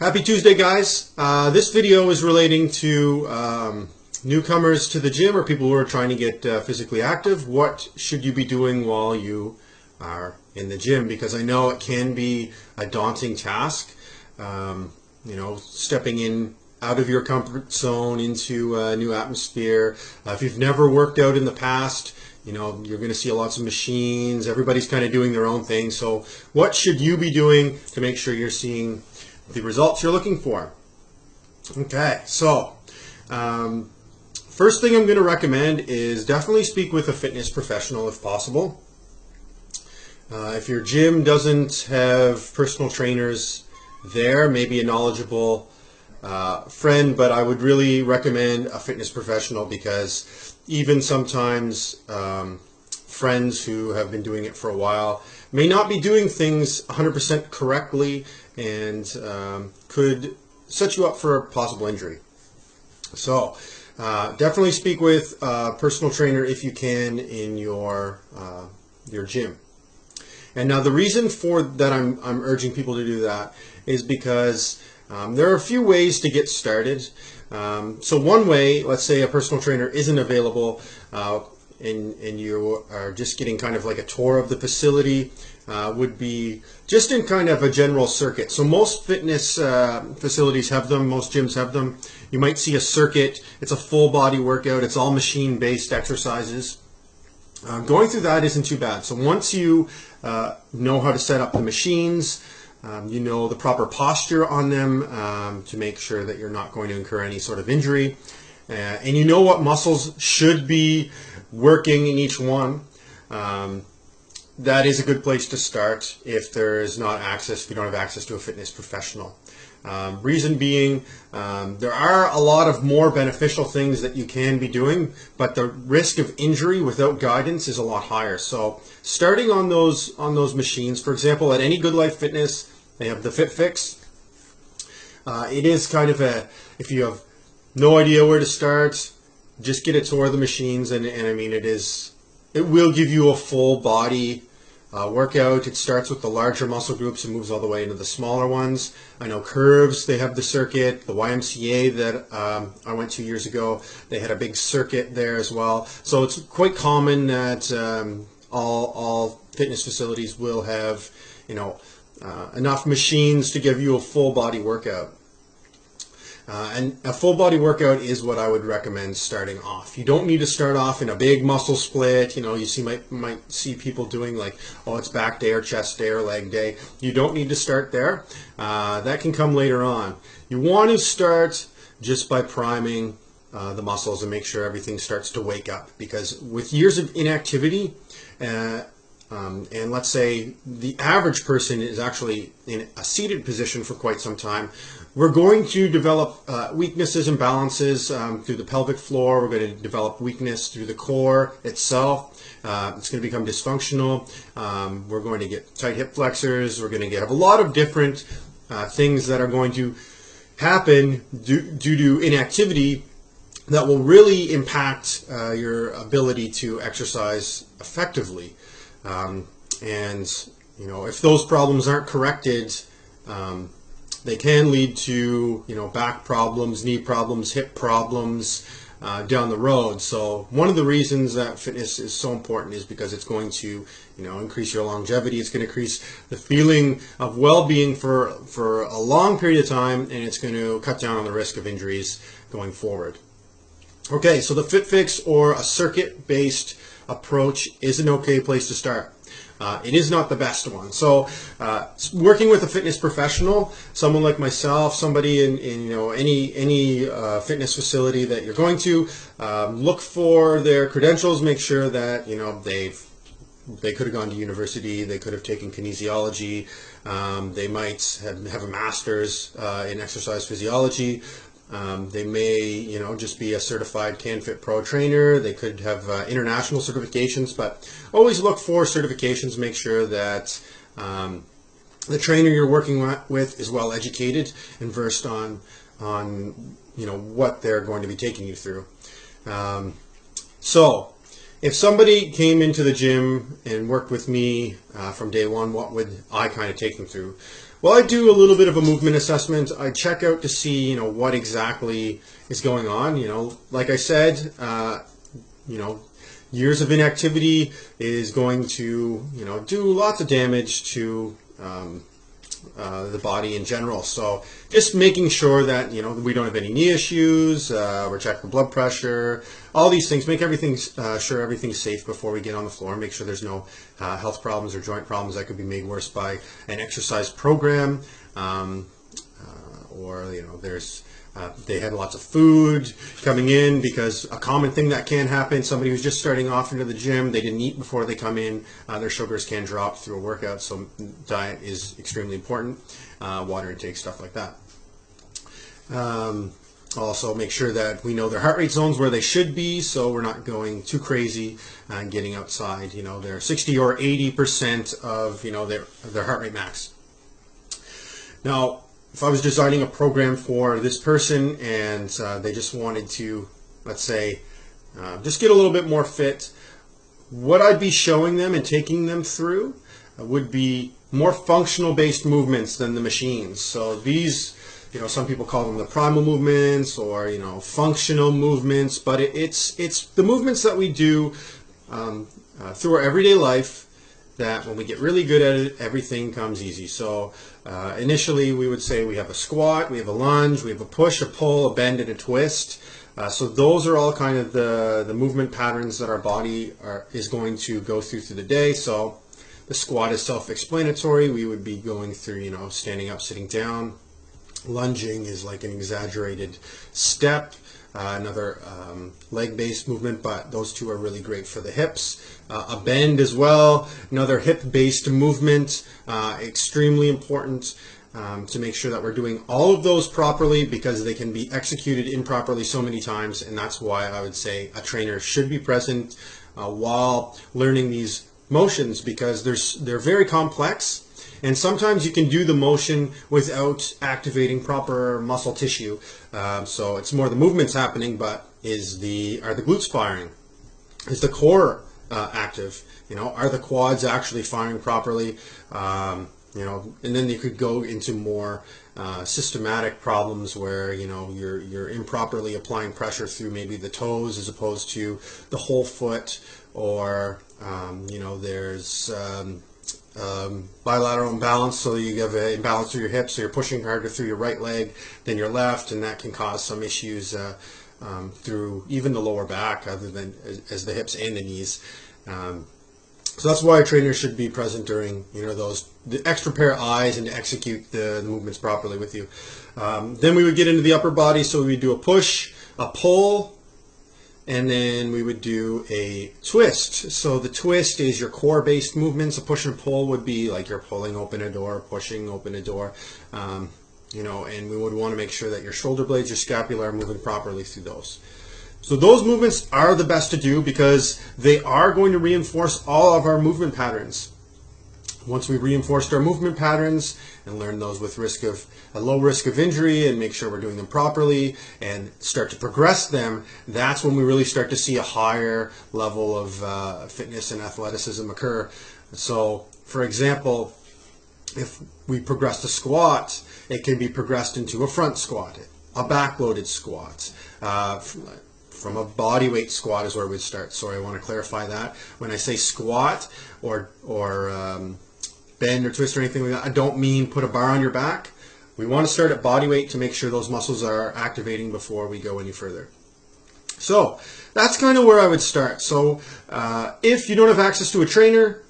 Happy Tuesday, guys. This video is relating to newcomers to the gym or people who are trying to get physically active. What should you be doing while you are in the gym? Because I know it can be a daunting task, stepping in out of your comfort zone into a new atmosphere. If you've never worked out in the past, you're going to see lots of machines. Everybody's kind of doing their own thing. So what should you be doing to make sure you're seeing the results you're looking for? Okay, so first thing I'm going to recommend is definitely speak with a fitness professional if possible. If your gym doesn't have personal trainers there, maybe a knowledgeable friend, but I would really recommend a fitness professional, because even sometimes friends who have been doing it for a while may not be doing things 100% correctly and could set you up for a possible injury. So definitely speak with a personal trainer if you can in your gym. And now the reason for that I'm urging people to do that is because there are a few ways to get started. So one way, let's say a personal trainer isn't available and you are just getting kind of like a tour of the facility, would be just in kind of a general circuit. So most fitness facilities have them, most gyms have them. You might see a circuit. It's a full body workout. It's all machine based exercises. Going through that isn't too bad. So once you know how to set up the machines, you know the proper posture on them to make sure that you're not going to incur any sort of injury, and you know what muscles should be working in each one, that is a good place to start if there is not access, if you don't have access to a fitness professional. Reason being, there are a lot of more beneficial things that you can be doing, but the risk of injury without guidance is a lot higher. So starting on those machines, for example, at any Good Life Fitness, they have the FitFix. It is kind of if you have no idea where to start, just get a tour of the machines, and I mean, it will give you a full body workout. It starts with the larger muscle groups and moves all the way into the smaller ones. I know Curves, they have the circuit. The YMCA that I went to years ago, they had a big circuit there as well. So it's quite common that all fitness facilities will have enough machines to give you a full body workout. And a full body workout is what I would recommend starting off. You don't need to start off in a big muscle split. You might see people doing like, oh, it's back day or chest day or leg day. You don't need to start there. That can come later on. You want to start just by priming the muscles and make sure everything starts to wake up, because with years of inactivity, and let's say the average person is actually in a seated position for quite some time, we're going to develop weaknesses and balances through the pelvic floor. We're going to develop weakness through the core itself. It's going to become dysfunctional. We're going to get tight hip flexors. We're going to have a lot of different things that are going to happen due to inactivity that will really impact your ability to exercise effectively. And if those problems aren't corrected, they can lead to back problems, knee problems, hip problems down the road. So one of the reasons that fitness is so important is because it's going to increase your longevity. It's going to increase the feeling of well-being for a long period of time, and it's going to cut down on the risk of injuries going forward. Okay, so the FitFix or a circuit-based approach is an okay place to start. It is not the best one. So working with a fitness professional, someone like myself, somebody in any fitness facility that you're going to, look for their credentials, make sure that they could have gone to university, they could have taken kinesiology, they might have a master's in exercise physiology. They may, just be a certified CanFit Pro trainer. They could have international certifications, but always look for certifications. Make sure that the trainer you're working with is well educated and versed on what they're going to be taking you through. So if somebody came into the gym and worked with me from day one, what would I kind of take them through? Well, I do a little bit of a movement assessment. I check out to see, what exactly is going on. Like I said, years of inactivity is going to, do lots of damage to the body in general. So just making sure that, we don't have any knee issues, we're checking blood pressure, all these things, make everything, sure everything's safe before we get on the floor, make sure there's no health problems or joint problems that could be made worse by an exercise program, or, there's they had lots of food coming in, because a common thing that can happen, somebody who's just starting off into the gym, they didn't eat before they come in, their sugars can drop through a workout, so diet is extremely important, water intake, stuff like that. Also make sure that we know their heart rate zones where they should be, so we're not going too crazy and getting outside, their 60 or 80% of, their heart rate max. Now, if I was designing a program for this person and they just wanted to, let's say, just get a little bit more fit, what I'd be showing them and taking them through would be more functional based movements than the machines. So these, some people call them the primal movements, or, functional movements, but it's the movements that we do through our everyday life, that when we get really good at it, everything comes easy. So initially we would say we have a squat, we have a lunge, we have a push, a pull, a bend, and a twist. So those are all kind of the movement patterns that our body is going to go through the day. So the squat is self-explanatory. We would be going through, standing up, sitting down. Lunging is like an exaggerated step. Another leg-based movement, but those two are really great for the hips. A bend as well, another hip-based movement, extremely important to make sure that we're doing all of those properly, because they can be executed improperly so many times, and that's why I would say a trainer should be present while learning these motions, because they're very complex. And sometimes you can do the motion without activating proper muscle tissue. So it's more the movement's happening, but are the glutes firing? Is the core active? Are the quads actually firing properly? And then you could go into more systematic problems where you're improperly applying pressure through maybe the toes as opposed to the whole foot, or there's bilateral imbalance, so you have an imbalance through your hips, so you're pushing harder through your right leg than your left, and that can cause some issues through even the lower back, other than as the hips and the knees. So that's why a trainer should be present during the extra pair of eyes, and to execute the movements properly with you. Then we would get into the upper body, so we would do a push, a pull, and then we would do a twist. So the twist is your core-based movements. A push and pull would be like you're pulling open a door, pushing open a door, and we would want to make sure that your shoulder blades, your scapula are moving properly through those. So those movements are the best to do, because they are going to reinforce all of our movement patterns. Once we've reinforced our movement patterns and learn those with a low risk of injury, and make sure we're doing them properly and start to progress them, that's when we really start to see a higher level of fitness and athleticism occur. So, for example, if we progress the squat, it can be progressed into a front squat, a back-loaded squat. From a body weight squat is where we'd start. Sorry, I want to clarify that. When I say squat or bend or twist or anything like that, I don't mean put a bar on your back. We want to start at body weight to make sure those muscles are activating before we go any further. So that's kind of where I would start. So if you don't have access to a trainer,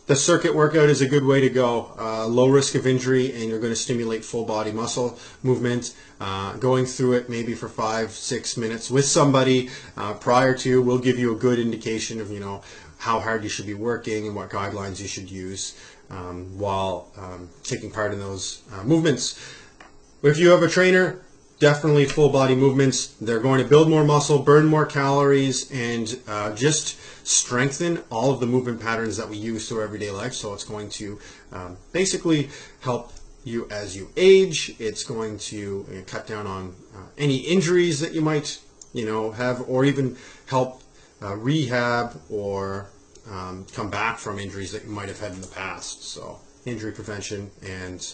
the circuit workout is a good way to go. Low risk of injury, and you're going to stimulate full body muscle movement. Going through it maybe for 5-6 minutes with somebody prior to will give you a good indication of how hard you should be working and what guidelines you should use while taking part in those movements. If you have a trainer, definitely full body movements. They're going to build more muscle, burn more calories, and just strengthen all of the movement patterns that we use through everyday life. So it's going to basically help you as you age. It's going to cut down on any injuries that you might have, or even help rehab or come back from injuries that you might have had in the past. So injury prevention and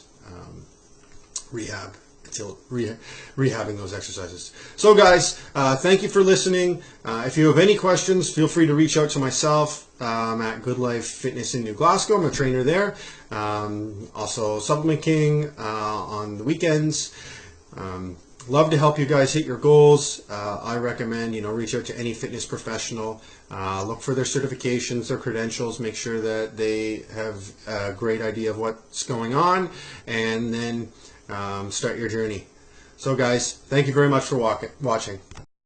rehabbing those exercises. So guys, thank you for listening. If you have any questions, feel free to reach out to myself. I'm at Good Life Fitness in New Glasgow. I'm a trainer there. Also Supplement King on the weekends. Love to help you guys hit your goals. I recommend, reach out to any fitness professional. Look for their certifications, their credentials, make sure that they have a great idea of what's going on, and then start your journey. So guys, thank you very much for watching.